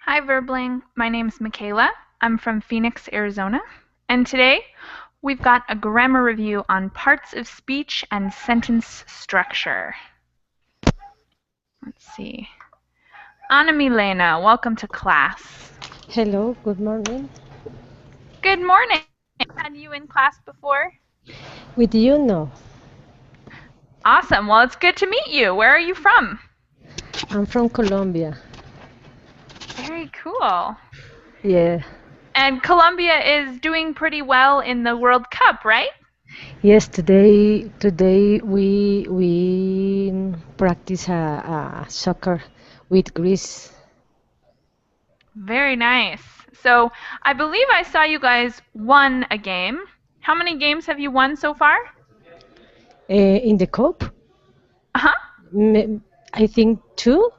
Hi, Verbling. My name's Michaela. I'm from Phoenix, Arizona. And today we've got a grammar review on parts of speech and sentence structure. Let's see. Anna Milena, welcome to class. Hello, good morning. Good morning. Had you in class before? With you, no. Awesome. Well, it's good to meet you. Where are you from? I'm from Colombia. Very cool. Yeah. And Colombia is doing pretty well in the World Cup, right? Yes, today we practice a soccer with Greece. Very nice. So I believe I saw you guys won a game. How many games have you won so far? In the cup, Uh-huh. I think two.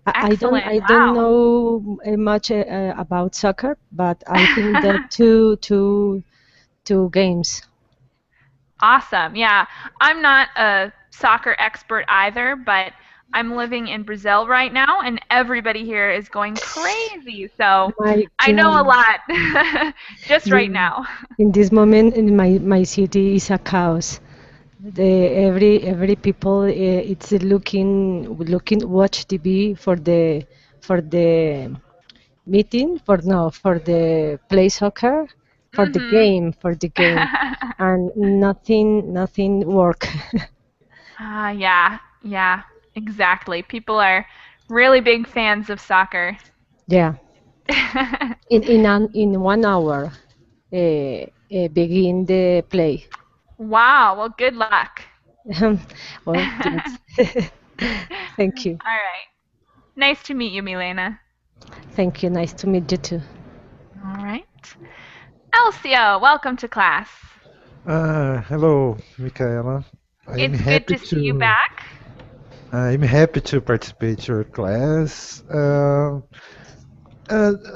Excellent. I don't Wow. know much about soccer, but I think that two games. Awesome. Yeah. I'm not a soccer expert either, but I'm living in Brazil right now and everybody here is going crazy. So My I know a God. lot just right now. In this moment, in my city is a chaos. Every people it's looking watch TV for the meeting for no for the play soccer Mhm. for the game and nothing work. Yeah. Yeah. Exactly. People are really big fans of soccer. Yeah, in 1 hour begin the play. Wow. Well, good luck. Well, thanks. Thank you. All right. Nice to meet you, Milena. Thank you. Nice to meet you too. All right. Elcio, welcome to class. Hello, Michaela. I'm It's good happy to see you to back. I'm happy to participate your class.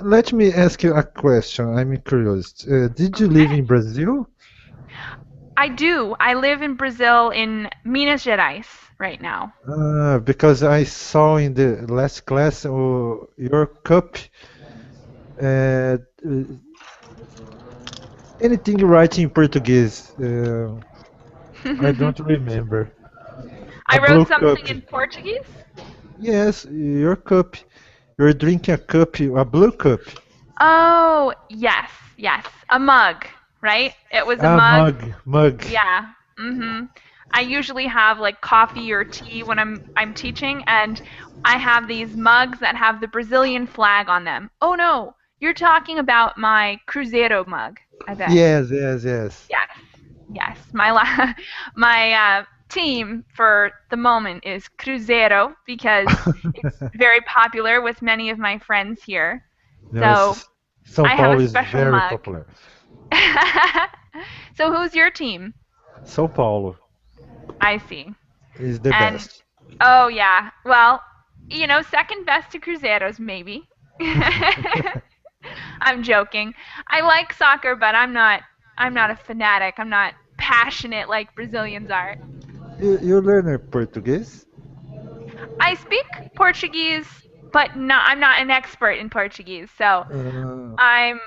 Let me ask you a question. I'm curious. Did you live Okay. in Brazil? I do. I live in Brazil in Minas Gerais right now. Because I saw in the last class your cup. Uh, Anything right in Portuguese? I don't remember. I A blue wrote cup. something in Portuguese. Yes, your cup. You're drinking a cup, a blue cup. Oh, yes, yes. A mug, right? It was a Ah, mug. mug. Yeah. Mhm. I usually have like coffee or tea when I'm teaching and I have these mugs that have the Brazilian flag on them. Oh no, you're talking about my Cruzeiro mug, I bet. Yes, yes, yes. Yes. Yes. My team for the moment is Cruzeiro because it's very popular with many of my friends here. So, Yes, São I have a Paulo is special very mug. popular. So, who's your team? São Paulo I see. is the And best. oh yeah. Well, second best to Cruzeros maybe. I'm joking. I like soccer, but I'm not a fanatic. I'm not passionate like Brazilians are. You learn Portuguese? I speak Portuguese, but I'm not an expert in Portuguese. So, Uh, I'm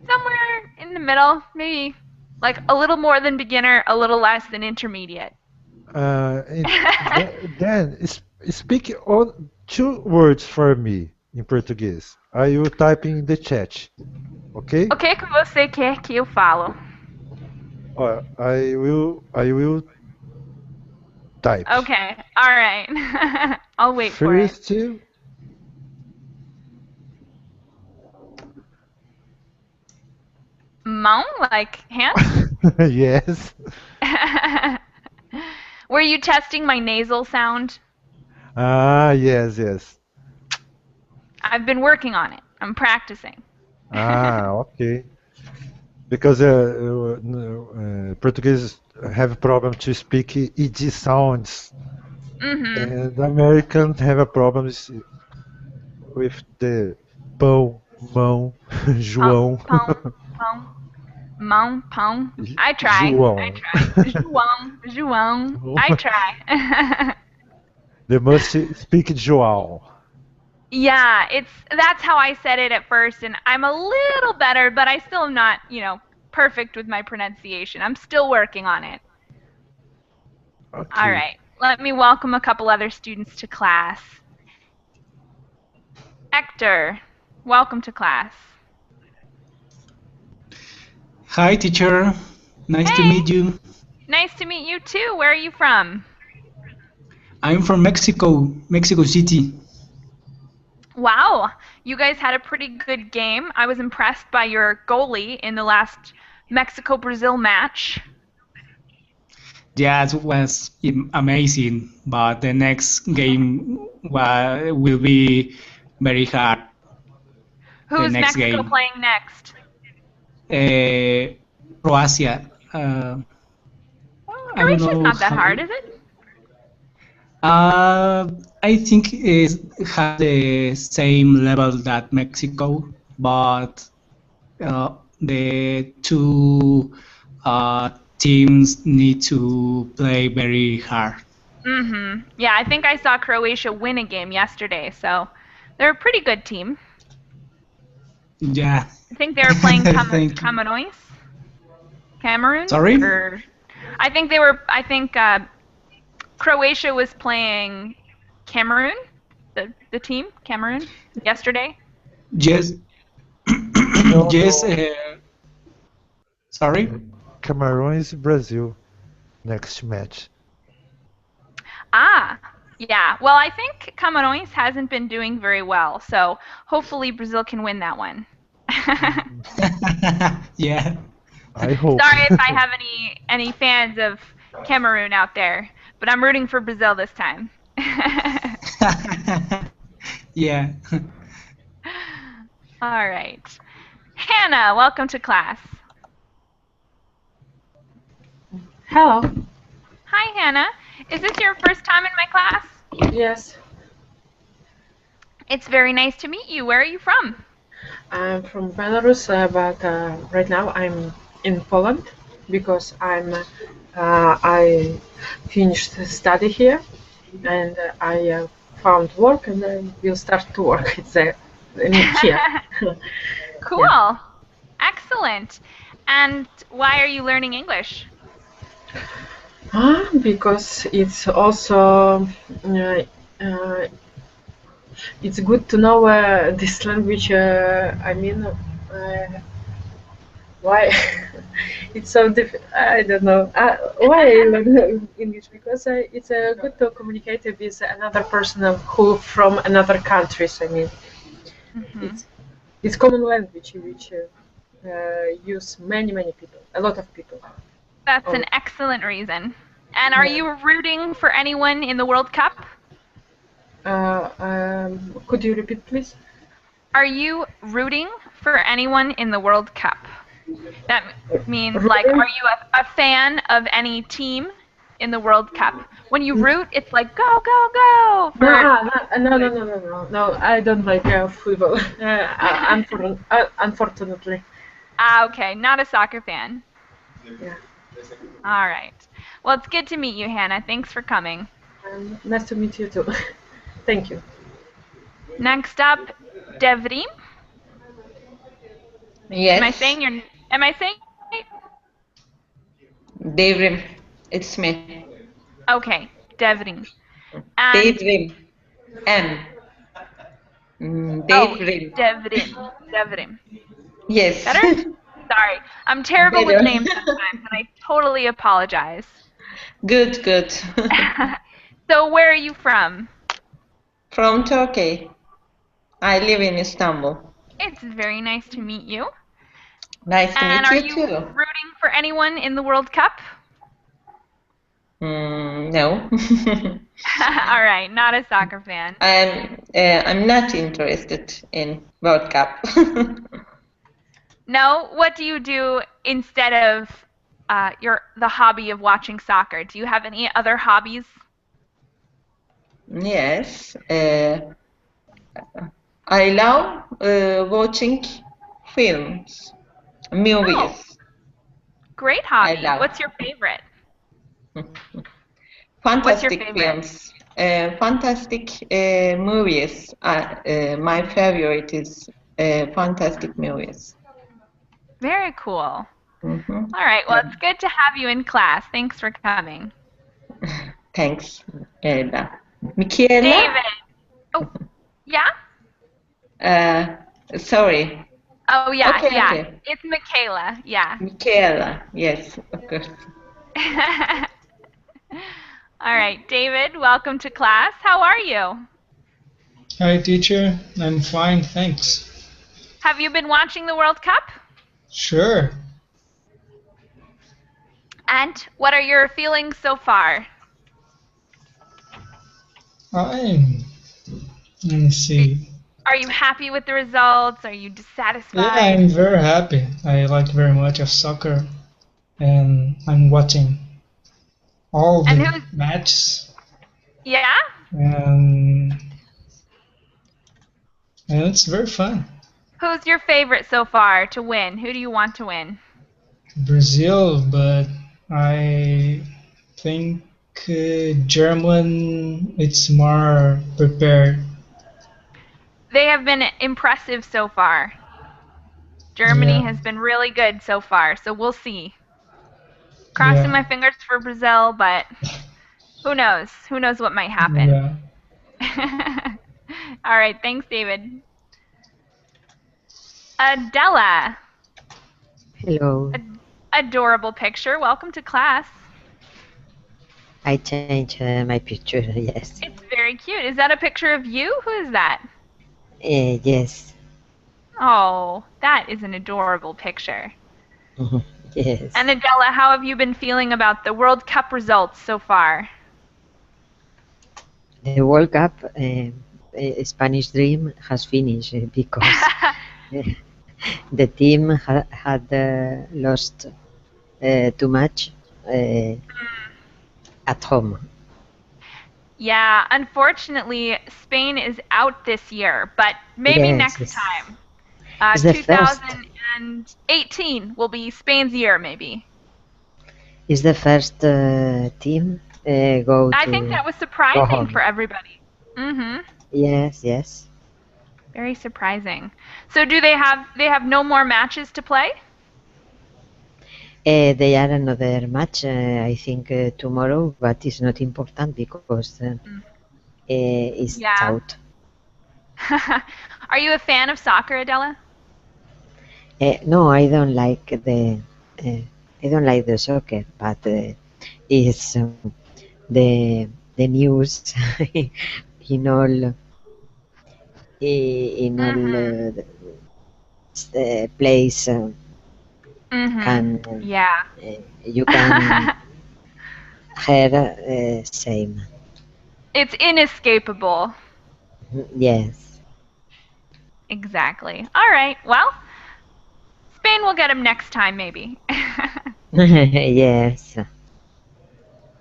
somewhere in the middle, maybe like a little more than beginner, a little less than intermediate. Speak on two words for me in Portuguese. I will type in the chat, O okay? que que você quer que eu falo? I will type. Okay. All right. I'll wait for it. First, Mão, like hand? yes. Were you testing my nasal sound? Ah, yes, yes. I've been working on it. I'm practicing. Ah, okay. Because Portuguese have problem to speak ed sounds, Mhm. and Americans have a problems with the pão, mão, João, Pão, pão, mão, pão. I try. I João. try. João, João. João. I try. They must speak João. Yeah, that's how I said it at first, and I'm a little better, but I still am not, perfect with my pronunciation. I'm still working on it. All Okay. right, let me welcome a couple other students to class. Hector, welcome to class. Hi, teacher. Nice to Hey, meet you. nice to meet you too. Where are you from? I'm from Mexico, Mexico City. Wow, you guys had a pretty good game. I was impressed by your goalie in the last Mexico-Brazil match. That was amazing, but the next game will be very hard. The Who's next Mexico game, playing next? Croatia. I don't Croatia's know not that how. hard, is it? I think it has the same level that Mexico, but the two teams need to play very hard. Yeah, I think I saw Croatia win a game yesterday, so they're a pretty good team. Yeah. I think they were playing Thank you. Cameroon, Sorry? or I think Croatia was playing Cameroon, the team Cameroon yesterday. Yes. No, Yes. no. Sorry. Cameroon is Brazil next match. Ah, yeah. Well, I think Camarões hasn't been doing very well, so hopefully Brazil can win that one. Mm, Yeah. I hope. Sorry if I have any fans of Cameroon out there, but I'm rooting for Brazil this time. Yeah. All right. Hannah, welcome to class. Hello. Hi, Hannah. Is this your first time in my class? Yes, It's very nice to meet you. Where are you from? I'm from Belarus, but right now I'm in Poland because I finished study here and I found work and I will start to work. Here. Yeah. Cool. Excellent. And why are you learning English? Because it's also uh, it's good to know this language. Why it's so I don't know why I learn English because it's good to communicate with another person who from another countries. I mean, Hmm. it's it's common language which use many people, a lot of people. That's Oh, an excellent reason. And are yeah. you rooting for anyone in the World Cup? Could you repeat, please? Are you rooting for anyone in the World Cup? That means, like, Rooting? are you a fan of any team in the World Cup? When you root, it's like, go, go, go for good. No. I don't like football. Unfortunately, Ah, okay. Not a soccer fan. yeah. All right. Well, it's good to meet you, Hannah. Thanks for coming. Nice to meet you too. Thank you. Next up, Devrim. Am I Yes, saying your am I saying it daydream. It's me. right? Okay, Devrim. And Daydream. M. oh, Daydream. Devrim. Yes. Better? Sorry. I'm terrible with Better. names sometimes, and I totally apologize. Good, good. So, where are you from? From Turkey. I live in Istanbul. It's very nice to meet you. Nice to And meet are you you too. rooting for anyone in the World Cup? No. All right, not a soccer fan. I'm not interested in World Cup. No, what do you do instead of the hobby of watching soccer? Do you have any other hobbies? Yes. I love watching films, Oh, movies. great I hobby. love What's your favorite? What's your fantastic favorite? films. fantastic movies. My favorite is fantastic movies. Very cool. Mm-hmm. All right. Well, it's good to have you in class. Thanks for coming. Thanks, Ada. Michaela? David. Oh, yeah? Sorry. Oh, yeah, Okay, yeah. okay. It's Michaela. Yeah. Michaela, yes, of course. All right, David, welcome to class. How are you? Hi, teacher. I'm fine, thanks. Have you been watching the World Cup? Sure. And what are your feelings so far? I'm. Let me see. Are you happy with the results? Are you Yeah, dissatisfied? I'm very happy. I like very much of soccer, and I'm watching all And the matches, yeah? and it's very fun. Who's your favorite so far to win? Who do you want to win? Brazil, but I think German. It's more prepared. They have been impressive so far. Germany Yeah, has been really good so far, so we'll see. Crossing my yeah, fingers for Brazil, but who knows? Who knows what might happen? yeah. All right, thanks, David. Adela. Hello. Adorable picture. Welcome to class. I changed my picture, yes. It's very cute. Is that a picture of you? Who is that? Yes. Oh, that is an adorable picture. Yes. And Adela, how have you been feeling about the World Cup results so far? The World Cup, Spanish dream has finished because the team had lost too much at home. Yeah, unfortunately, Spain is out this year, but maybe Yes, next time. it's the first. 2018 will be Spain's year, maybe. Is the first team go I think to that was go surprising home? for everybody. Mm-hmm. Yes, yes. Very surprising. So do they have no more matches to play? They are another match, I think tomorrow, but it's not important because it's Yeah. out. Are you a fan of soccer, Adela? No, uh, I don't like the soccer, but it's the news in all in all Mm-hmm. place Mm-hmm. can Yeah. you can hear same. It's inescapable. Yes. Exactly. All right. Well, Spain will get him next time, maybe. Yes.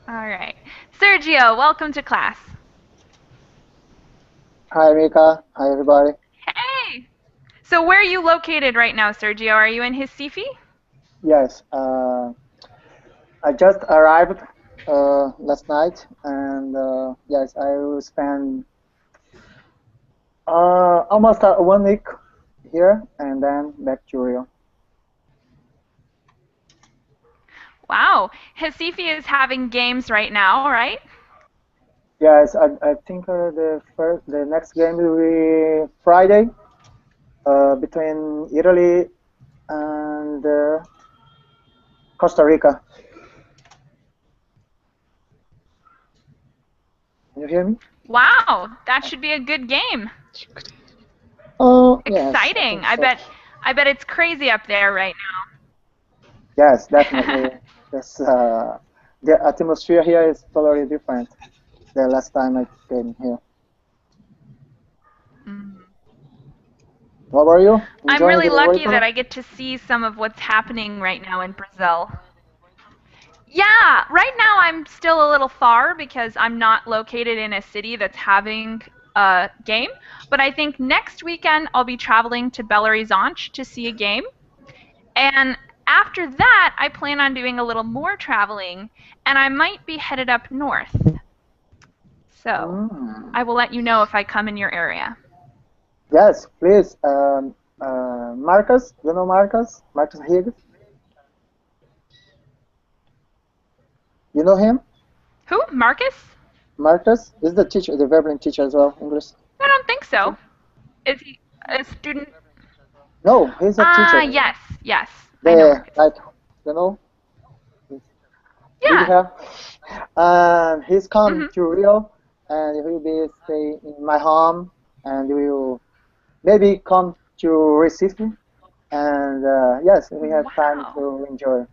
All right. Sergio, welcome to class. Hi, Rika. Hi, everybody. Hey. So where are you located right now, Sergio? Are you in Recife? Yes, I just arrived last night, and yes, I will spend almost 1 week here, and then back to Rio. Wow. Recife is having games right now, right? Yes, I think the next game will be Friday between Italy and Costa Rica. Can you hear me? Wow, that should be a good game. Oh, yes, I Exciting. think so. I bet it's crazy up there right Yes, now. definitely. Yes, the atmosphere here is totally different the last time I came here. Mhm. What about you? I'm Enjoying really the World lucky that Cup? I get to see some of what's happening right now in Brazil. Yeah, right now I'm still a little far because I'm not located in a city that's having a game. But I think next weekend I'll be traveling to Belo Horizonte to see a game. And after that, I plan on doing a little more traveling and I might be headed up north. So Mm. I will let you know if I come in your area. Yes, please. Marcus, you know Marcus? Marcus Higgs? You know him? Who? Marcus? Marcus is the teacher, the Verblin teacher as well, English I don't think so. teacher. Is he a student? No, he's a Ah, teacher. yes, yes. I know The Marcus. like, you know, big Yeah. hair. And he's come Mhm. to Rio, and he will be stay in my home, and he will maybe come to receive me. And yes, we have time Wow. to enjoy,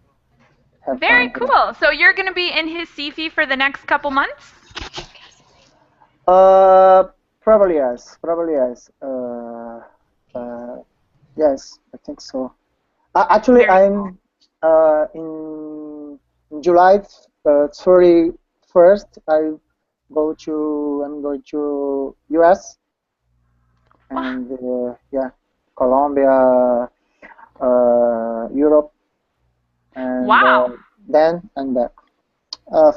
have Very fun here. cool. So you're going to be in his CFI for the next couple months? Uh, Probably yes. Probably yes. Yes, I think so. Actually, Very cool. I'm in July 31st. I'm going to US Wow. and yeah, Colombia, Europe, and Wow. then and back. Uh,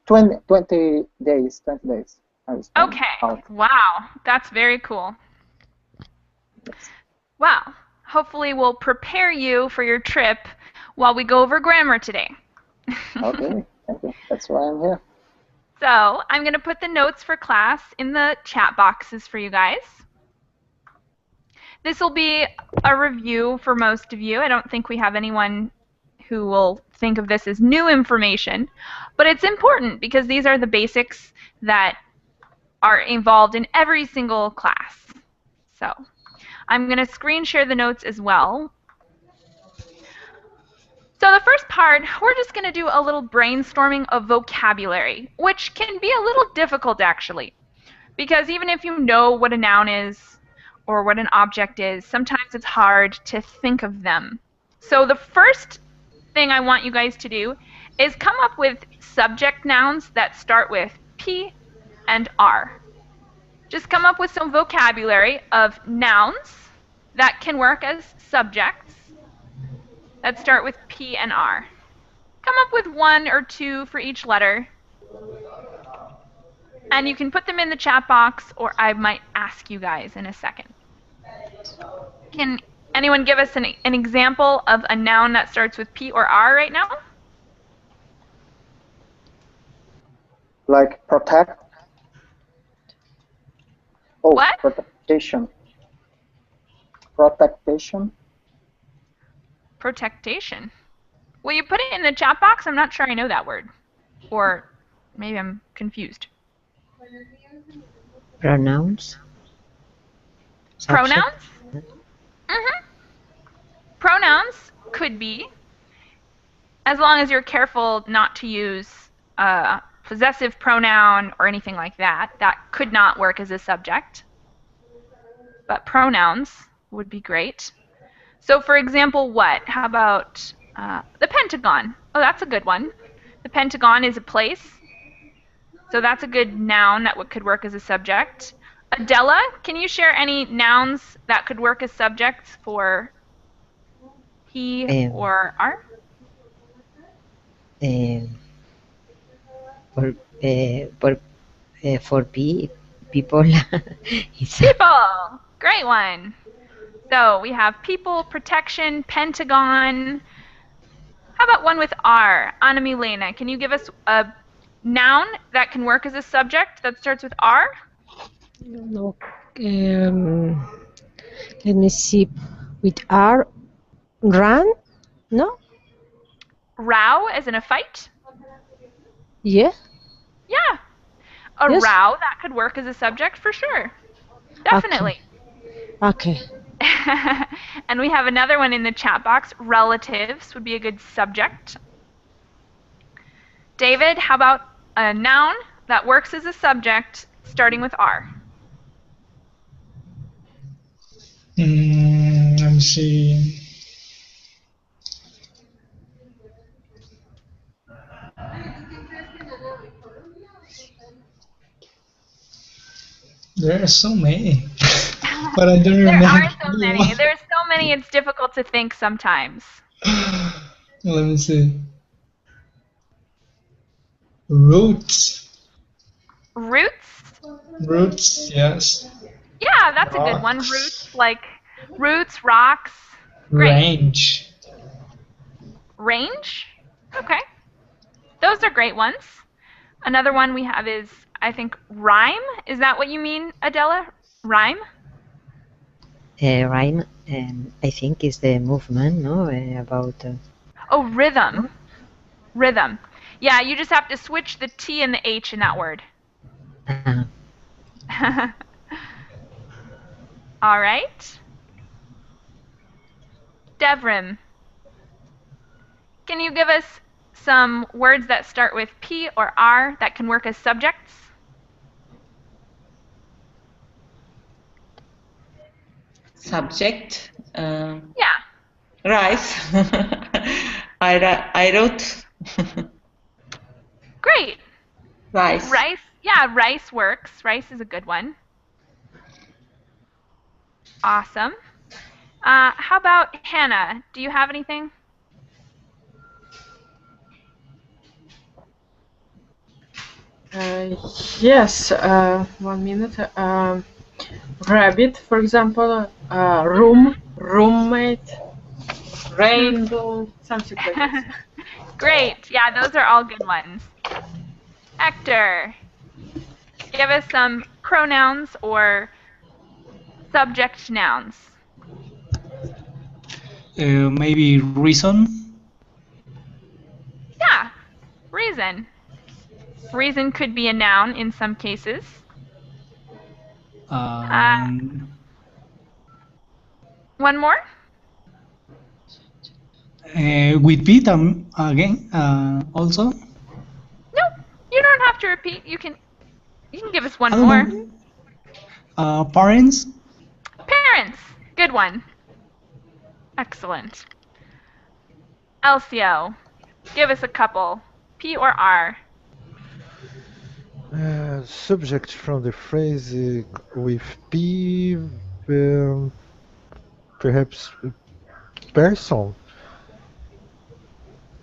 20 days. 20 days. I will spend Okay. out. Wow. That's very cool. Yes. Wow. Hopefully we'll prepare you for your trip while we go over grammar today. Okay. Thank you. That's why I'm here. So I'm going to put the notes for class in the chat boxes for you guys. This will be a review for most of you. I don't think we have anyone who will think of this as new information, but it's important because these are the basics that are involved in every single class. So I'm going to screen share the notes as well. So the first part, we're just going to do a little brainstorming of vocabulary, which can be a little difficult actually, because even if you know what a noun is or what an object is, sometimes it's hard to think of them. So the first thing I want you guys to do is come up with subject nouns that start with P and R. Just come up with some vocabulary of nouns that can work as subjects that start with P and R. Come up with one or two for each letter. And you can put them in the chat box, or I might ask you guys in a second. Can anyone give us an example of a noun that starts with P or R right now? Like protect. Oh, What? protection. Protection. Protectation. Will you put it in the chat box? I'm not sure I know that word. Or maybe I'm confused. Pronouns. Subject. Pronouns? Mm-hmm. Pronouns could be, as long as you're careful not to use a possessive pronoun or anything like that. That could not work as a subject. But pronouns would be great. So for example, what? How about the Pentagon? Oh, that's a good one. The Pentagon is a place. So that's a good noun that could work as a subject. Adela, can you share any nouns that could work as subjects for P Um, or R? um, for for people, it's People! Great one. So we have people, protection, Pentagon. How about one with R? Anna Milena, can you give us a noun that can work as a subject that starts with R? No, let me see. With R, run? No? Row, as in a fight? Yeah? Yeah. A Yes? row, that could work as a subject for sure. Okay. Definitely. Okay. And we have another one in the chat box. Relatives would be a good subject. David, how about a noun that works as a subject starting with R? Let me see. There are so many, but I don't There remember. are so many. There's so many, it's difficult to think sometimes. Let me see. Roots. Roots? Roots, yes. Yeah, that's a good one. Rocks. Roots, like roots, rocks. Great. Range. Range? Okay. Those are great ones. Another one we have is, I think, rhyme. Is that what you mean, Adela? Rhyme? Rhyme, I think, is the movement, no? About. Oh, rhythm. Rhythm. Yeah, you just have to switch the T and the H in that word. All right. Devrim, can you give us some words that start with P or R that can work as subjects? Subject. Yeah. Rice. I wrote. Great. Rice. Rice. Yeah, rice works. Rice is a good one. Awesome. How about Hannah? Do you have anything? Yes, 1 minute. Rabbit, for example, room, roommate, rainbow, something like this. Great. Yeah, those are all good ones. Hector, give us some pronouns or subject nouns. Maybe reason. Yeah, reason. Reason could be a noun in some cases. Um, One more? with Pete again also. No, you don't have to repeat. You can give us I one don't more. know. Parents. Parents. Good one. Excellent. Elcio, give us a couple. P or R. Subject from the phrase with P, perhaps person.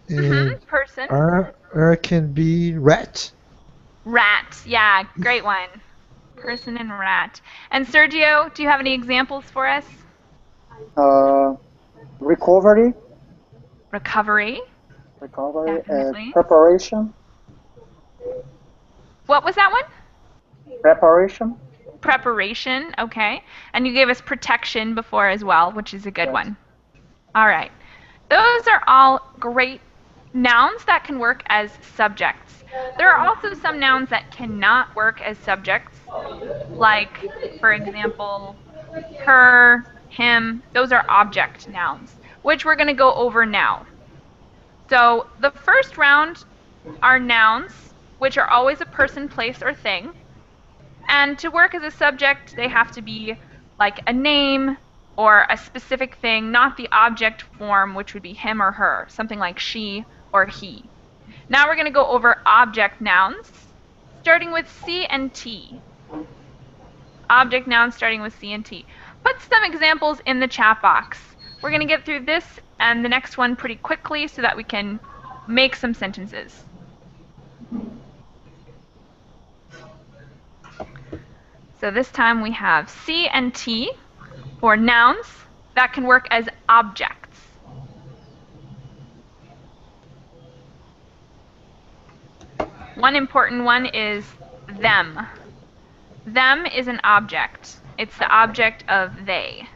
And Person. R can be rat. Rat. Yeah, great one. Person and rat. And Sergio, do you have any examples for us? Recovery, Recovery. Definitely. preparation, What was that one? preparation. Preparation. Okay. And you gave us protection before as well, which is a good Yes. one. All right. Those are all great nouns that can work as subjects. There are also some nouns that cannot work as subjects, like, for example, her, him. Those are object nouns, which we're going to go over now. So the first round are nouns, which are always a person, place, or thing. And to work as a subject, they have to be like a name or a specific thing, not the object form, which would be him or her, something like she or he. Now we're going to go over object nouns, starting with C and T. Object nouns starting with C and T. Put some examples in the chat box. We're going to get through this and the next one pretty quickly so that we can make some sentences. So this time we have C and T for nouns that can work as objects. One important one is them. Them is an object. It's the object of they.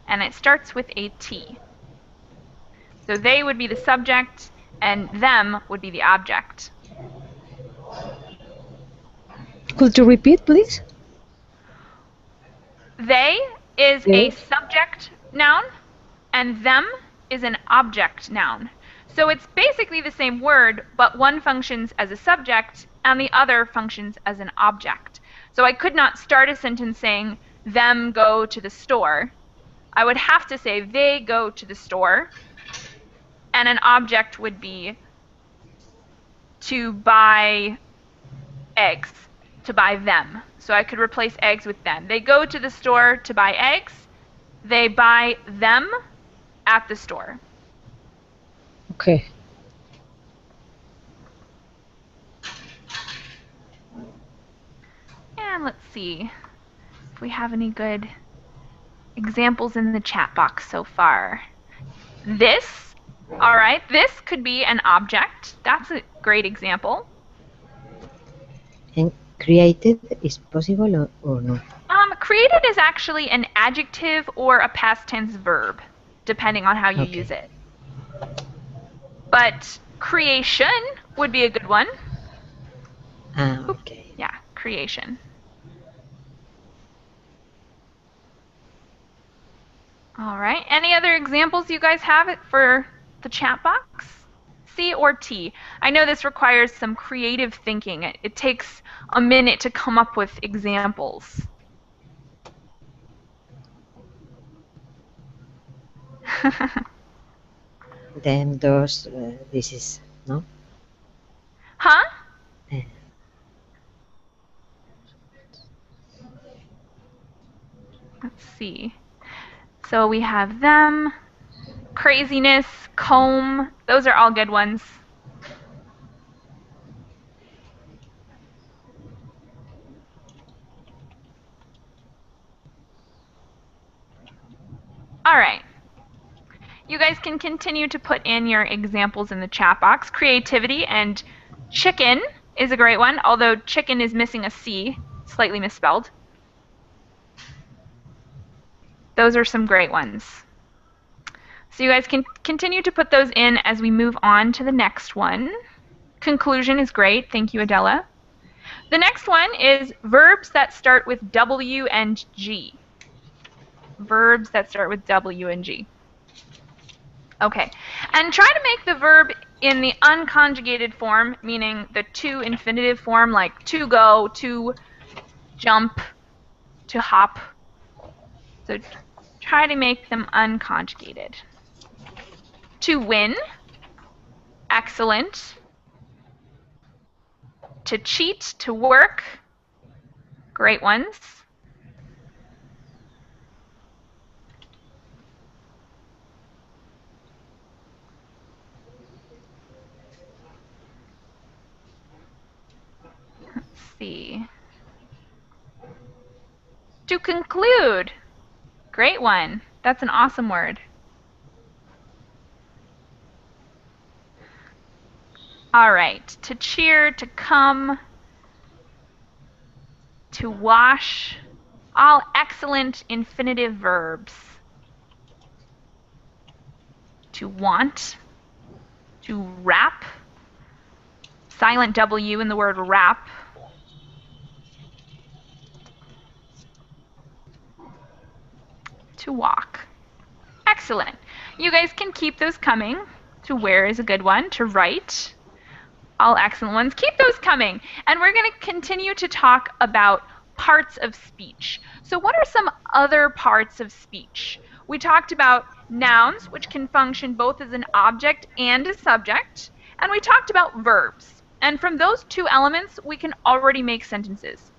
And it starts with a T. So they would be the subject and them would be the object. Could you repeat, please? They is a Yes. subject noun and them is an object noun. So it's basically the same word, but one functions as a subject and the other functions as an object. So I could not start a sentence saying, them go to the store. I would have to say, they go to the store. And an object would be to buy eggs, to buy them. So I could replace eggs with them. They go to the store to buy eggs. They buy them at the store. Okay. And let's see if we have any good examples in the chat box so far. This, all right, this could be an object. That's a great example. And created is possible or no? Created is actually an adjective or a past tense verb, depending on how you Okay. use it. But creation would be a good one. Okay. Yeah, creation. All right. Any other examples you guys have for the chat box? C or T? I know this requires some creative thinking. It takes a minute to come up with examples. Then those, this is, no? Huh? Let's see. So we have them, craziness, comb. Those are all good ones. All right. You guys can continue to put in your examples in the chat box. Creativity and chicken is a great one, although chicken is missing a C, slightly misspelled. Those are some great ones. So you guys can continue to put those in as we move on to the next one. Conclusion is great. Thank you, Adela. The next one is verbs that start with W and G. Verbs that start with W and G. Okay, and try to make the verb in the unconjugated form, meaning the to infinitive form, like to go, to jump, to hop. So try to make them unconjugated. To win, excellent. To cheat, to work, great ones. Let's see. To conclude, great one. That's an awesome word. All right, to cheer, to come, to wash, all excellent infinitive verbs. To want, to wrap, silent W in the word wrap. To walk. Excellent. You guys can keep those coming. To wear is a good one. To write. All excellent ones. Keep those coming. And we're going to continue to talk about parts of speech. So what are some other parts of speech? We talked about nouns, which can function both as an object and a subject. And we talked about verbs. And from those two elements, we can already make sentences,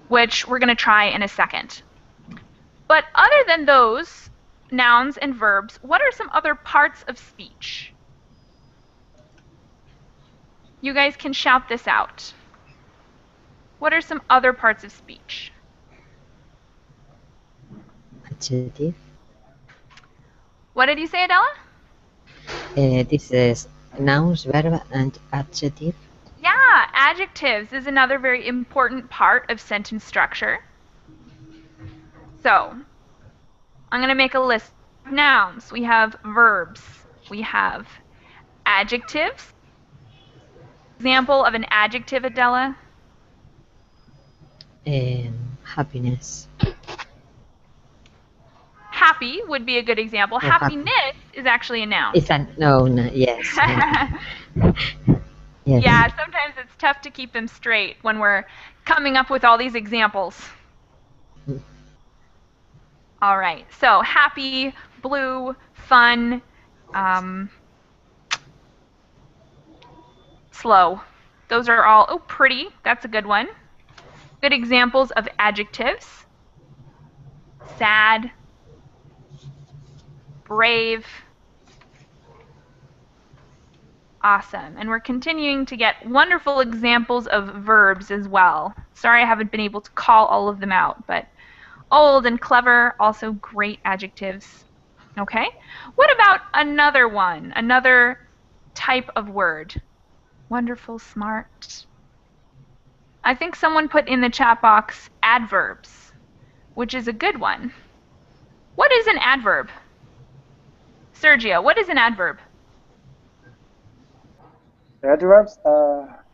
which we're going to try in a second. But other than those nouns and verbs, what are some other parts of speech? You guys can shout this out. What are some other parts of speech? Adjective. What did you say, Adela? This is nouns, verb, and adjective. Yeah, adjectives is another very important part of sentence structure. So, I'm going to make a list of nouns. We have verbs. We have adjectives. Example of an adjective, Adela? Happiness. Happy would be a good example. Oh, Happiness is actually a noun. It's a noun, yes. Yes. Yeah, sometimes it's tough to keep them straight when we're coming up with all these examples. All right, so happy, blue, fun, slow. Those are all, oh, pretty, that's a good one. Good examples of adjectives. Sad, brave, Awesome. And we're continuing to get wonderful examples of verbs as well. Sorry I haven't been able to call all of them out, but old and clever, also great adjectives. Okay? What about another one? Another type of word? Wonderful, smart. I think someone put in the chat box adverbs, which is a good one. What is an adverb? Sergio, what is an adverb? Adverbs are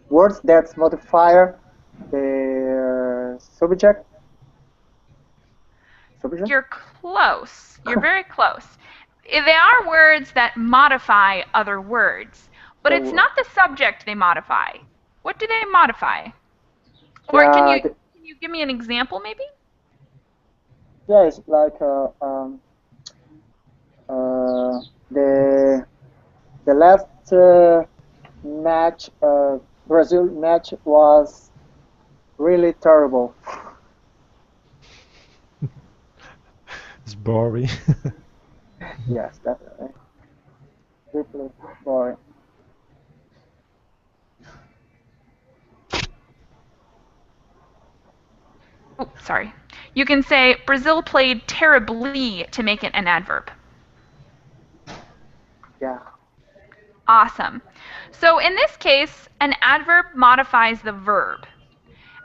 words that modify the subject. You're close. You're very close. They are words that modify other words, but it's not the subject they modify. What do they modify? Or can you give me an example, maybe? Yes, like the last match, Brazil match was really terrible. It's boring. Yes, definitely. Deeply boring. Oh, sorry. You can say Brazil played terribly to make it an adverb. Yeah. Awesome. So in this case, an adverb modifies the verb.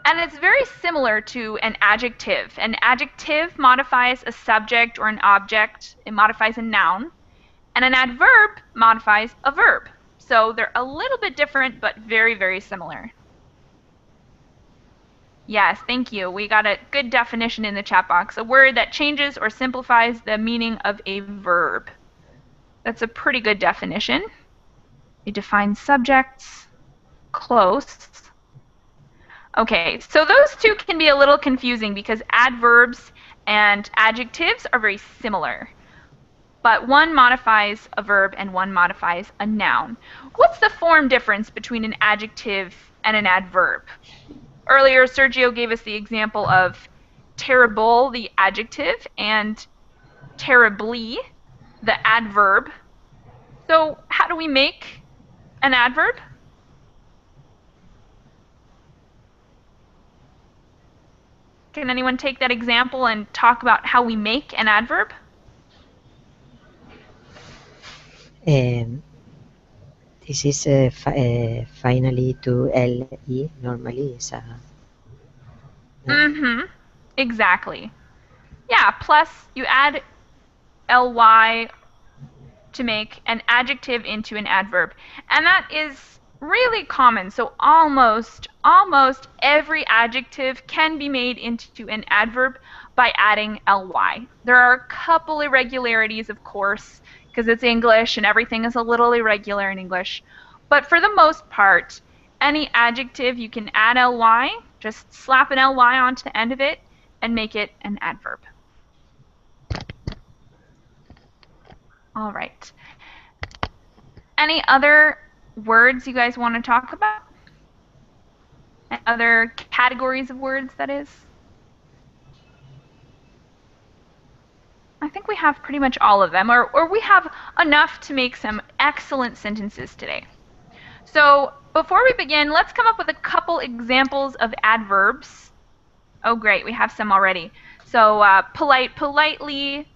And it's very similar to an adjective. An adjective modifies a subject or an object. It modifies a noun. And an adverb modifies a verb. So they're a little bit different, but very, very similar. Yes, thank you. We got a good definition in the chat box. A word that changes or simplifies the meaning of a verb. That's a pretty good definition. It defines subjects. Close. Okay, so those two can be a little confusing because adverbs and adjectives are very similar. But one modifies a verb and one modifies a noun. What's the form difference between an adjective and an adverb? Earlier, Sergio gave us the example of terrible, the adjective, and terribly, the adverb. So how do we make an adverb? Can anyone take that example and talk about how we make an adverb? This is finally to LE, normally is a... Mm-hmm. Exactly. Yeah, plus you add ly to make an adjective into an adverb. And that is really common. So almost every adjective can be made into an adverb by adding ly. There are a couple irregularities, of course, because it's English and everything is a little irregular in English. But for the most part, any adjective you can add ly, just slap an ly onto the end of it and make it an adverb. All right. Any other words you guys want to talk about? Other categories of words, that is? I think we have pretty much all of them, or we have enough to make some excellent sentences today. So before we begin, let's come up with a couple examples of adverbs. Oh, great, we have some already. So polite, politely,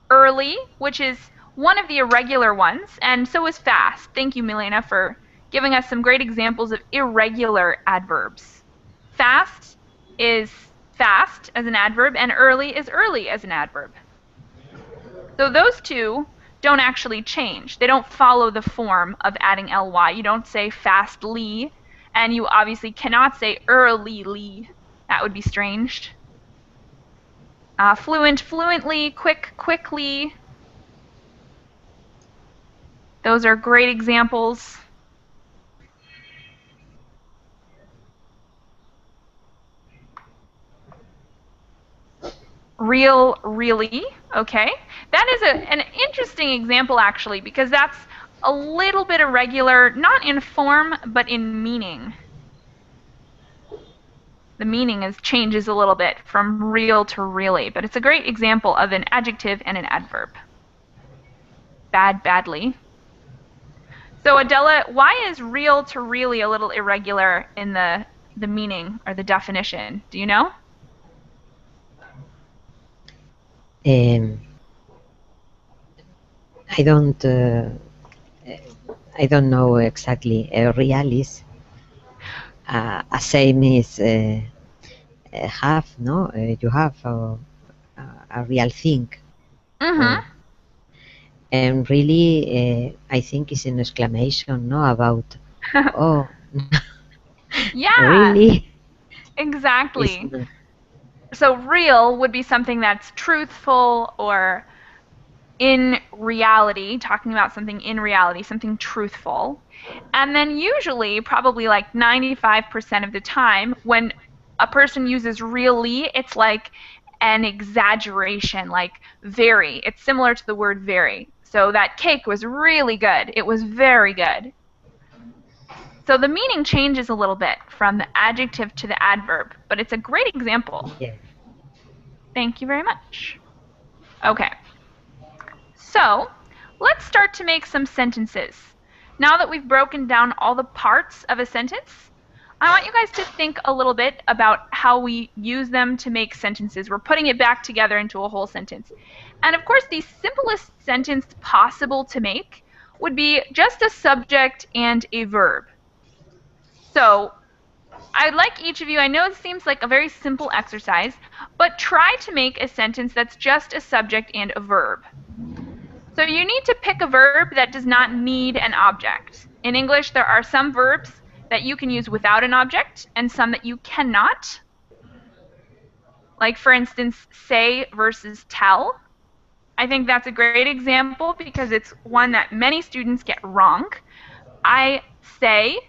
early, which is one of the irregular ones, and so is fast. Thank you, Milena, for giving us some great examples of irregular adverbs. Fast is fast as an adverb, and early is early as an adverb. So those two don't actually change. They don't follow the form of adding ly. You don't say fastly, and you obviously cannot say earlyly. That would be strange. Fluent, fluently, quick, quickly. Those are great examples. Real, really, okay. That is an interesting example, actually, because that's a little bit irregular, not in form, but in meaning. The meaning changes a little bit from real to really, but it's a great example of an adjective and an adverb. badly. So Adela, why is real to really a little irregular in the meaning or the definition? Do you know? Um, I don't. I don't know exactly. Real is a same is have, no? You have a real thing. Mm-hmm. And really, I think it's an exclamation, no? About, oh, Yeah, really? It's exactly. not, So real would be something that's truthful or in reality, talking about something in reality, something truthful. And then usually, probably like 95% of the time, when a person uses really, it's like an exaggeration, like very. It's similar to the word very. So that cake was really good. It was very good. So the meaning changes a little bit from the adjective to the adverb, but it's a great example. yeah. Thank you very much. Okay. So let's start to make some sentences. Now that we've broken down all the parts of a sentence, I want you guys to think a little bit about how we use them to make sentences. We're putting it back together into a whole sentence. And of course, the simplest sentence possible to make would be just a subject and a verb. So I'd like each of you, I know it seems like a very simple exercise, but try to make a sentence that's just a subject and a verb. So you need to pick a verb that does not need an object. In English, there are some verbs that you can use without an object and some that you cannot. Like, for instance, say versus tell. I think that's a great example because it's one that many students get wrong. I say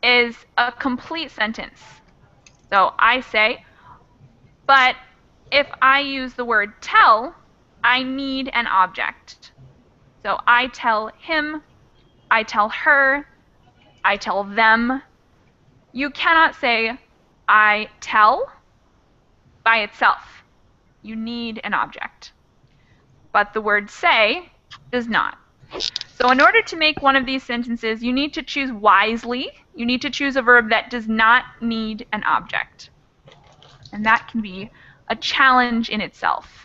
is a complete sentence. So I say, but if I use the word tell, I need an object. So I tell him, I tell her, I tell them. You cannot say I tell by itself. You need an object. But the word say does not. So in order to make one of these sentences, you need to choose wisely. You need to choose a verb that does not need an object. And that can be a challenge in itself.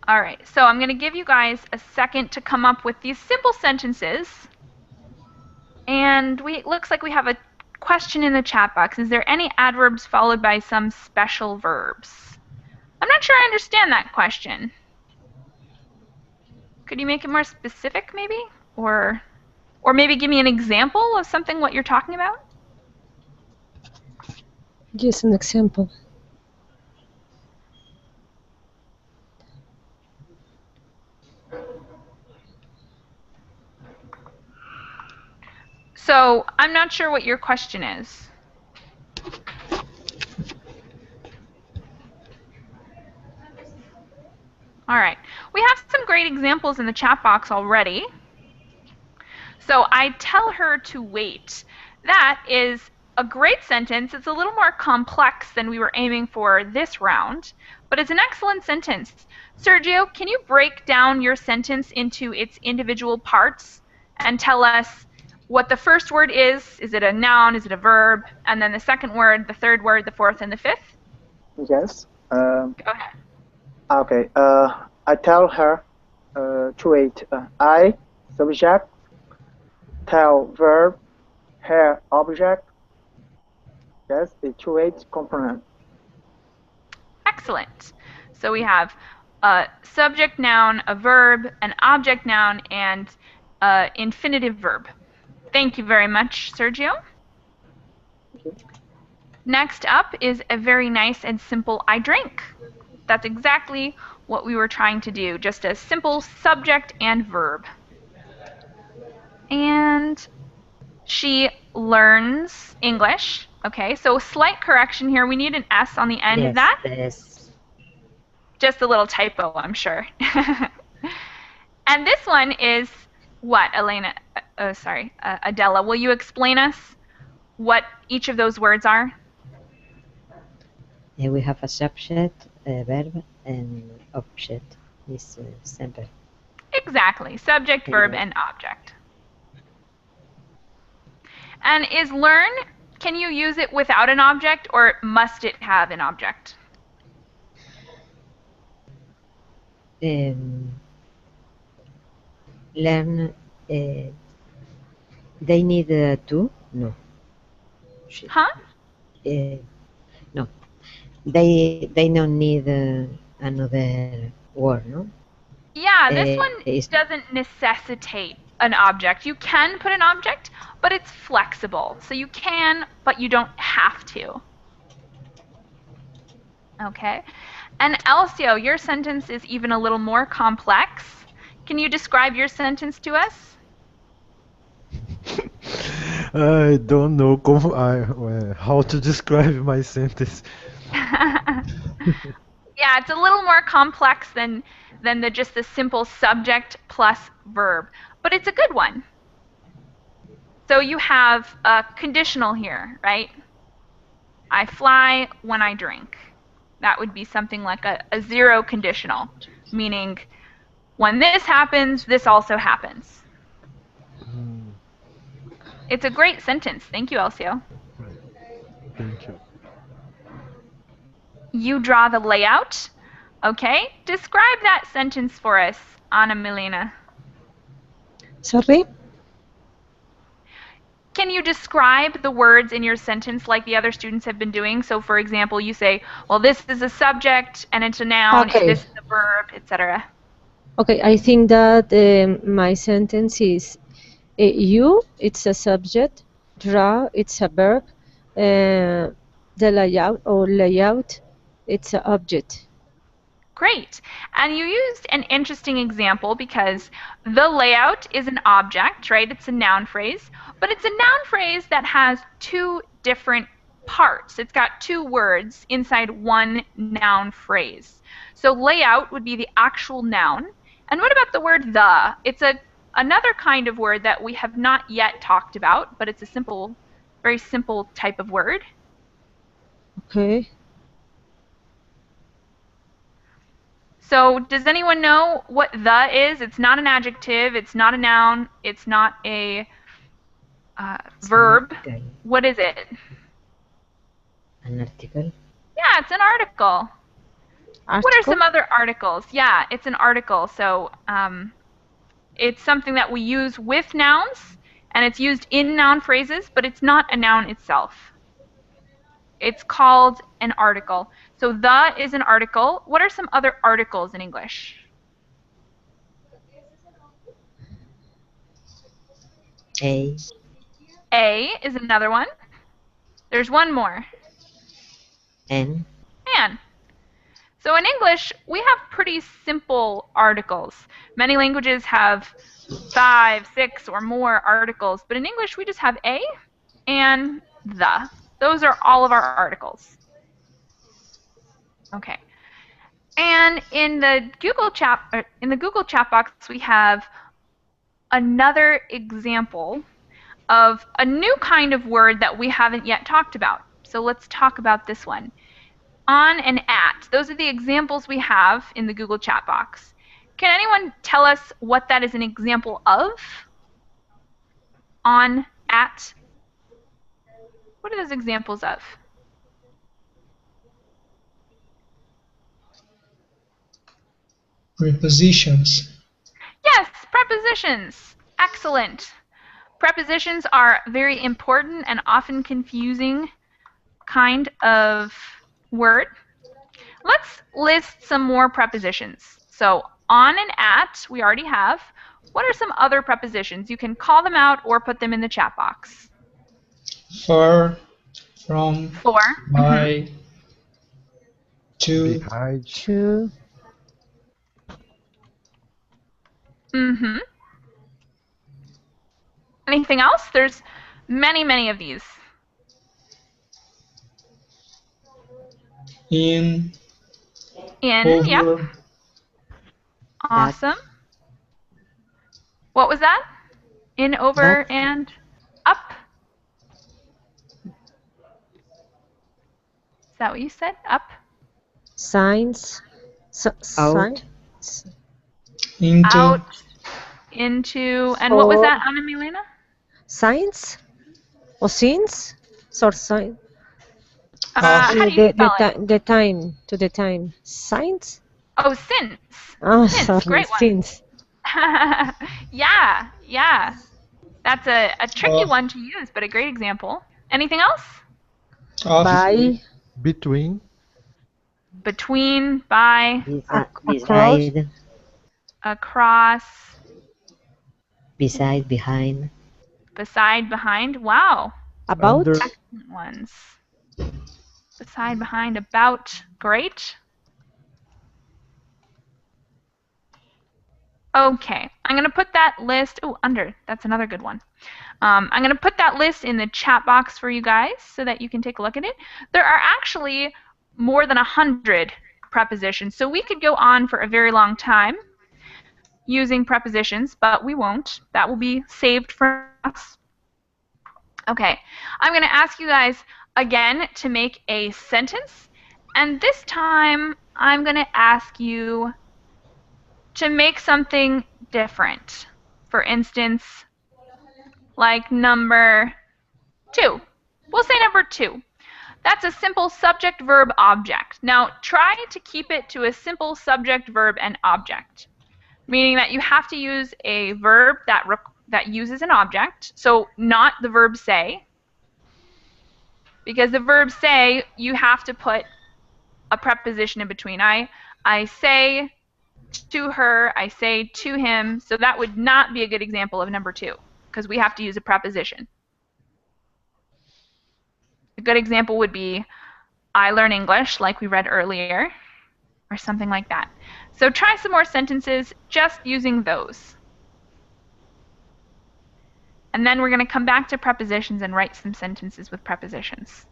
All right, so I'm going to give you guys a second to come up with these simple sentences. And it looks like we have a question in the chat box. Is there any adverbs followed by some special verbs? I'm not sure I understand that question. Could you make it more specific, maybe? Or maybe give me an example of something what you're talking about? Yes, an example. So I'm not sure what your question is. All right. We have some great examples in the chat box already. So I tell her to wait. That is a great sentence. It's a little more complex than we were aiming for this round, but it's an excellent sentence. Sergio, can you break down your sentence into its individual parts and tell us what the first word is? Is it a noun? Is it a verb? And then the second word, the third word, the fourth, and the fifth? Yes. Go ahead. Okay. I tell her to wait. I subject, tell verb, her object. Yes, the to wait component. Excellent. So we have a subject noun, a verb, an object noun, and infinitive verb. Thank you very much, Sergio. Next up is a very nice and simple I drink. That's exactly what we were trying to do, just a simple subject and verb. And she learns English. Okay, so slight correction here. We need an S on the end of that. Yes. Just a little typo, I'm sure. And this one is what, Elena? Adela, will you explain us what each of those words are? We have a subject, verb and object is sempre. Exactly. Subject, verb, and object. And is learn, can you use it without an object or must it have an object? Learn, they need to? No. Huh? No. They don't need another word, no? Yeah, this one Is doesn't necessitate an object. You can put an object, but it's flexible. So you can, but you don't have to. Okay. And Elcio, your sentence is even a little more complex. Can you describe your sentence to us? I don't know how to describe my sentence. Yeah, it's a little more complex than just the simple subject plus verb, but it's a good one. So you have a conditional here, right? I fly when I drink. That would be something like a zero conditional, meaning when this happens, this also happens. It's a great sentence. Thank you, Elcio. Thank you. You draw the layout. Okay, describe that sentence for us, Ana Milena. Sorry? Can you describe the words in your sentence like the other students have been doing? So, for example, you say, well, this is a subject, and it's a noun, Okay. this is a verb, etc. Okay, I think that my sentence is you, it's a subject, draw, it's a verb, the layout, it's an object. Great. And you used an interesting example because the layout is an object, right? It's a noun phrase, but it's a noun phrase that has two different parts. It's got two words inside one noun phrase. So layout would be the actual noun. And what about the word the? It's another kind of word that we have not yet talked about, but it's a simple, very simple type of word. Okay. So does anyone know what the is? It's not an adjective. It's not a noun. It's not a verb. What is it? An article. Yeah, it's an article. What are some other articles? Yeah, it's an article. So it's something that we use with nouns, and it's used in noun phrases, but it's not a noun itself. It's called an article. So the is an article. What are some other articles in English? A. A is another one. There's one more. N. An. So in English, we have pretty simple articles. Many languages have 5, 6, or more articles, but in English, we just have a and the. Those are all of our articles. Okay. And in the Google chat box, we have another example of a new kind of word that we haven't yet talked about. So let's talk about this one. On and at. Those are the examples we have in the Google chat box. Can anyone tell us what that is an example of? On, at. What are those examples of? Prepositions. Yes, prepositions. Excellent. Prepositions are very important and often confusing kind of word. Let's list some more prepositions. So on and at, we already have. What are some other prepositions? You can call them out or put them in the chat box. For, from, For. by, to. Behind. To. Anything else? There's many, many of these. In. In, Over. yep. Awesome. What was that? In, over, Up. and up. Is that what you said? Up? Signs. Out. Into. Out, into, and what was that, Ana Milena? Signs or scenes or sign. How do you spell it? The time to the time. Signs. Oh, since. Oh, Since, sorry, great one. since. Yeah, yeah. That's a tricky Off. one to use, but a great example. Anything else? Off. By. Between. Between, by, Across. Beside. across, Beside. Behind. beside, behind. Wow. About. Under. Excellent ones. Beside, behind, about. Great. Okay, I'm going to put that list, oh, under, that's another good one. I'm going to put that list in the chat box for you guys so that you can take a look at it. There are actually more than 100 prepositions, so we could go on for a very long time using prepositions, but we won't. That will be saved for us. Okay, I'm going to ask you guys again to make a sentence, and this time I'm going to ask you to make something different. For instance, like number 2. We'll say number 2. That's a simple subject, verb, object. Now, try to keep it to a simple subject, verb, and object, meaning that you have to use a verb that uses an object, so not the verb say, because the verb say, you have to put a preposition in between. I say to her, I say to him, so that would not be a good example of number 2, because we have to use a preposition. A good example would be, I learn English, like we read earlier, or something like that. So try some more sentences just using those. And then we're going to come back to prepositions and write some sentences with prepositions.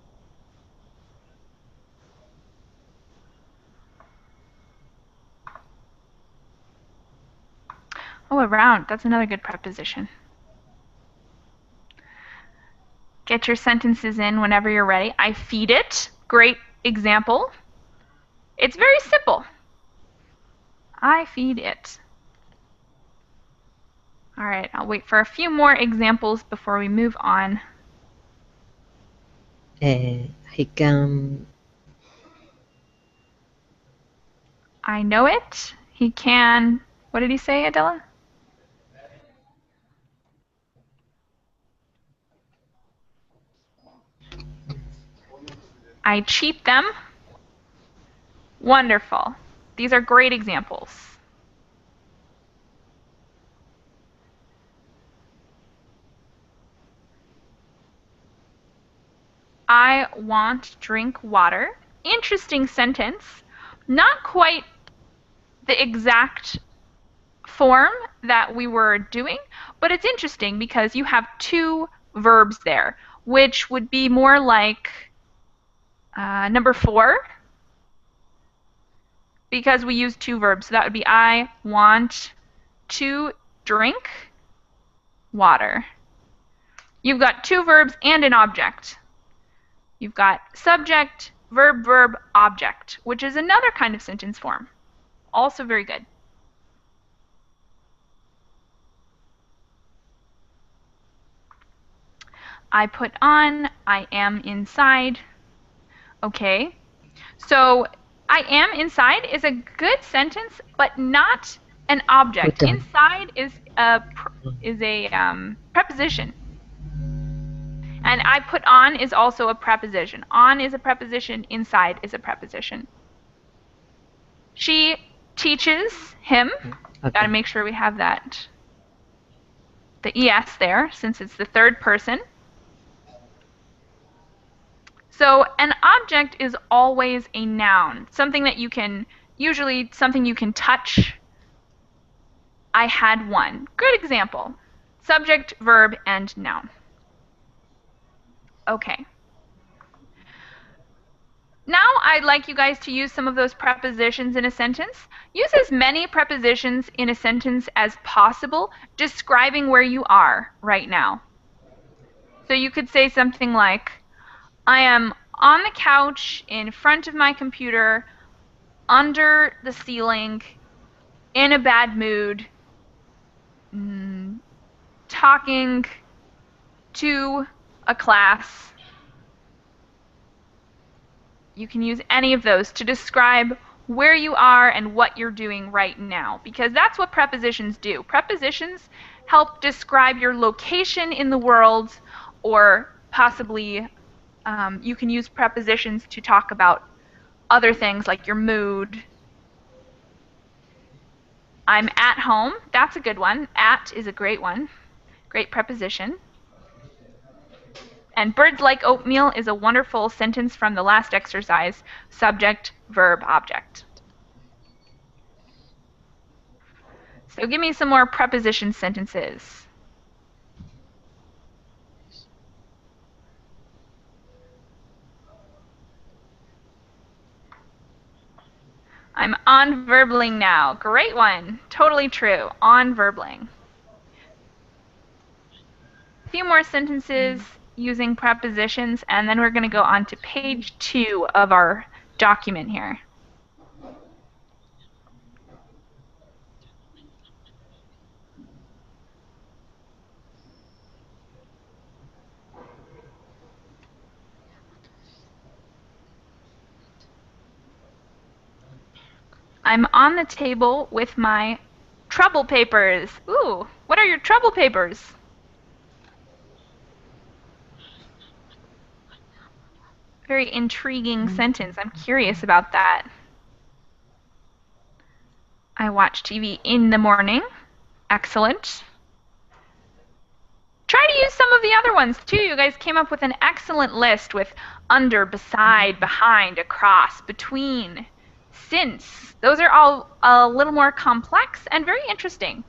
Oh, around. That's another good preposition. Get your sentences in whenever you're ready. I feed it. Great example. It's very simple. I feed it. All right, I'll wait for a few more examples before we move on. He can. I know it. He can. What did he say, Adela? I cheat them. Wonderful. These are great examples. I want drink water. Interesting sentence. Not quite the exact form that we were doing, but it's interesting because you have 2 verbs there, which would be more like number 4, because we use 2 verbs. So that would be I want to drink water. You've got 2 verbs and an object. You've got subject, verb, verb, object, which is another kind of sentence form. Also very good. I put on, I am inside. Okay, so I am inside is a good sentence, but not an object. Put on. Inside is a preposition. And I put on is also a preposition. On is a preposition, inside is a preposition. She teaches him. Okay. Got to make sure we have that, the ES there, since it's the third person. So an object is always a noun, something that you can, usually something you can touch. I had one. Good example. Subject, verb, and noun. Okay. Now I'd like you guys to use some of those prepositions in a sentence. Use as many prepositions in a sentence as possible, describing where you are right now. So you could say something like, I am on the couch in front of my computer under the ceiling, in a bad mood, talking to a class. You can use any of those to describe where you are and what you're doing right now, because that's what prepositions do. Prepositions help describe your location in the world, or possibly you can use prepositions to talk about other things like your mood. I'm at home. That's a good one. At is a great one. Great preposition. And birds like oatmeal is a wonderful sentence from the last exercise. Subject, verb, object. So give me some more preposition sentences. I'm on verbling now. Great one. Totally true. On verbling. A few more sentences using prepositions, and then we're going to go on to page 2 of our document here. I'm on the table with my trouble papers. Ooh, what are your trouble papers? Very intriguing sentence. I'm curious about that. I watch TV in the morning. Excellent. Try to use some of the other ones too. You guys came up with an excellent list with under, beside, behind, across, between, since. Those are all a little more complex and very interesting.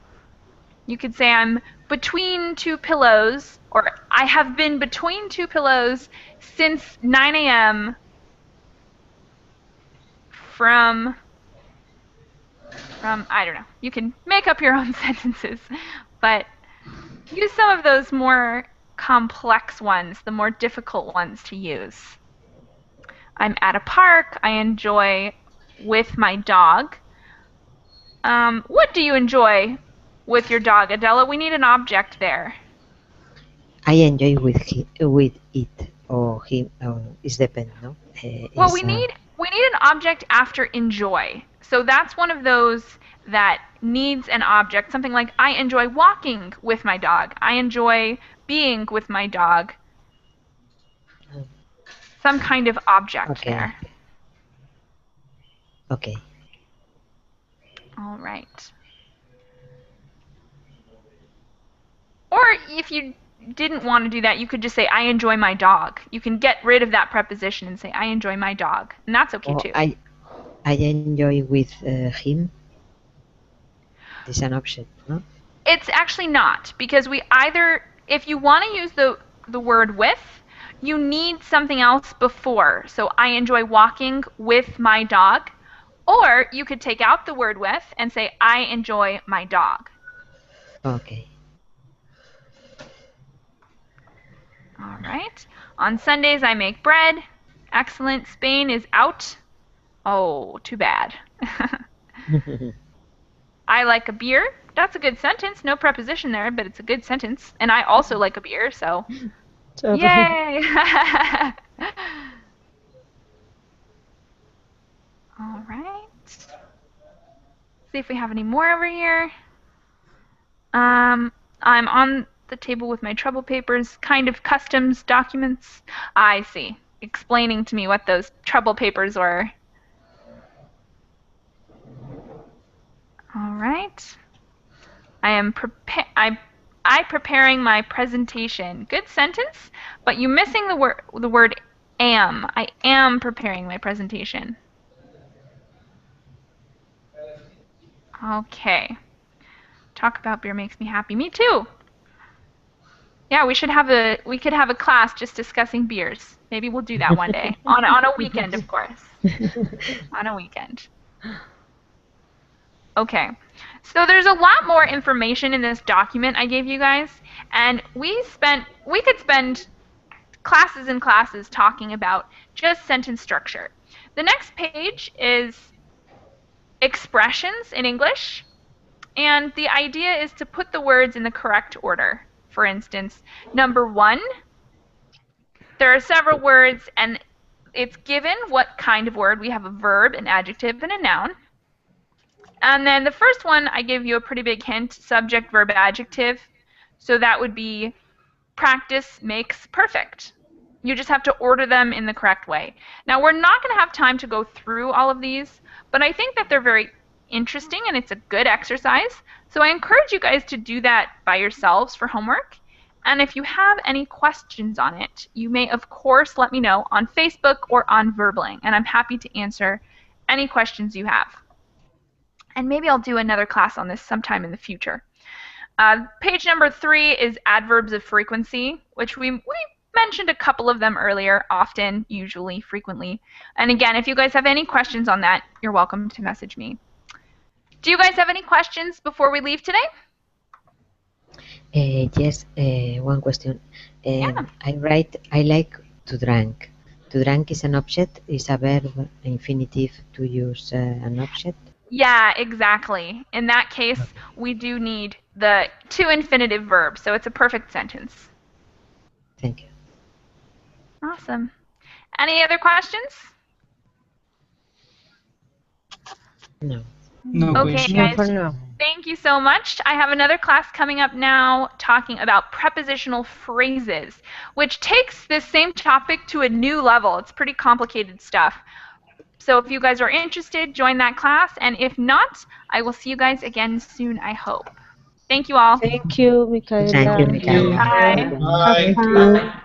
You could say I'm between two pillows, or I have been between two pillows since 9 a.m. from, I don't know. You can make up your own sentences, but use some of those more complex ones, the more difficult ones to use. I'm at a park. I enjoy with my dog. What do you enjoy with your dog, Adela? We need an object there. I enjoy with it or him. It depends, no? Well, we need an object after enjoy. So that's one of those that needs an object. Something like I enjoy walking with my dog. I enjoy being with my dog. Some kind of object there. Okay. All right. Or if you didn't want to do that, you could just say, I enjoy my dog. You can get rid of that preposition and say, I enjoy my dog. And that's okay too. I enjoy with him. It's an option, no? It's actually not, because we either, if you want to use the word with, you need something else before. So I enjoy walking with my dog. Or you could take out the word with and say, I enjoy my dog. Okay. All right. On Sundays, I make bread. Excellent. Spain is out. Oh, too bad. I like a beer. That's a good sentence. No preposition there, but it's a good sentence. And I also like a beer, so yay! All right. See if we have any more over here. I'm on the table with my trouble papers, kind of customs documents. I see. Explaining to me what those trouble papers were. All right. I preparing my presentation. Good sentence, but you're missing the word am. I am preparing my presentation. Okay. Talk about beer makes me happy. Me too. Yeah, we could have a class just discussing beers. Maybe we'll do that one day on a weekend, of course. On a weekend. Okay. So there's a lot more information in this document I gave you guys, and we could spend classes and classes talking about just sentence structure. The next page is expressions in English. And the idea is to put the words in the correct order. For instance, number 1, there are several words and it's given what kind of word. We have a verb, an adjective, and a noun. And then the first one, I give you a pretty big hint, subject, verb, adjective. So that would be practice makes perfect. You just have to order them in the correct way. Now, we're not going to have time to go through all of these, but I think that they're very interesting and it's a good exercise. So I encourage you guys to do that by yourselves for homework. And if you have any questions on it, you may, of course, let me know on Facebook or on Verbling, and I'm happy to answer any questions you have. And maybe I'll do another class on this sometime in the future. Page number 3 is adverbs of frequency, which we mentioned a couple of them earlier, often, usually, frequently. And again, if you guys have any questions on that, you're welcome to message me. Do you guys have any questions before we leave today? Yes, one question. Yeah. I like to drink. To drink is an object, is a verb infinitive to use an object? Yeah, exactly. In that case, we do need the 2 infinitive verbs, so it's a perfect sentence. Thank you. Awesome. Any other questions? No. No Okay, question. No, guys. for now. Thank you so much. I have another class coming up now talking about prepositional phrases, which takes this same topic to a new level. It's pretty complicated stuff. So if you guys are interested, join that class. And if not, I will see you guys again soon, I hope. Thank you all. Thank you, Michaela. Thank you, Michaela. Bye. Bye. Have fun.